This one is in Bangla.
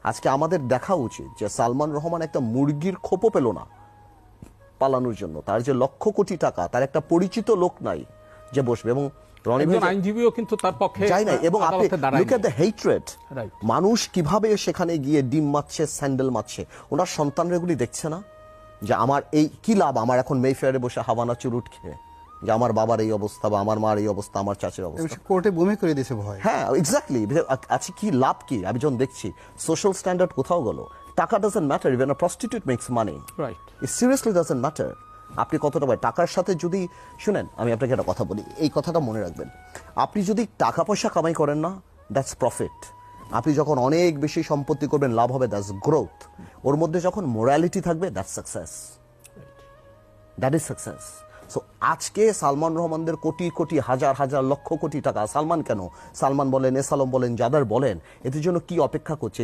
আজকে আমাদের দেখা উচিত যে সালমান রহমান একটা মুরগির খোপও পেল না পালানোর জন্য। তার যে লক্ষ কোটি টাকা, তার একটা পরিচিত লোক নাই যে বসবে। এবং একজন আইনজীবীও কিন্তু তার পক্ষে যাই নাই। এবং আপনি look at the hatred, Right. মানুষ কিভাবে সেখানে গিয়ে ডিম মারছে, স্যান্ডেল মারছে। ওনার সন্তানরা এগুলি দেখছে না যে আমার এই কি লাভ, আমার এখন মেফেয়ারে বসে হাওয়ানা চুরুট খেয়ে, যে আমার বাবার এই অবস্থা বা আমার মার এই অবস্থা, আমার চাচের অবস্থা। কোর্টে বমি করে দিয়েছে ভয়। হ্যাঁ, এক্স্যাক্টলি। আছে কি লাভ কি? আমি যখন দেখছি সোশ্যাল স্ট্যান্ডার্ড কোথাও গেল, টাকা doesn't matter, even a prostitute makes money, right. It seriously doesn't matter. আপনি কতটা পাই টাকার সাথে যদি, শুনেন আমি আপনাকে একটা কথা বলি, এই কথাটা মনে রাখবেন। আপনি যদি টাকা পয়সা কামাই করেন না, দ্যাটস প্রফিট। আপনি যখন অনেক বেশি সম্পত্তি করবেন, লাভ হবে, দ্যাটস গ্রোথ। ওর মধ্যে যখন মোরালিটি থাকবে, that's success, that is success. So আজকে সালমান রহমানদের কোটি কোটি, হাজার হাজার, লক্ষ কোটি টাকা, সালমান কেন, সালমান বলেন, এস আলম বলেন, যাদের বলেন, এদের জন্য কি অপেক্ষা করছে?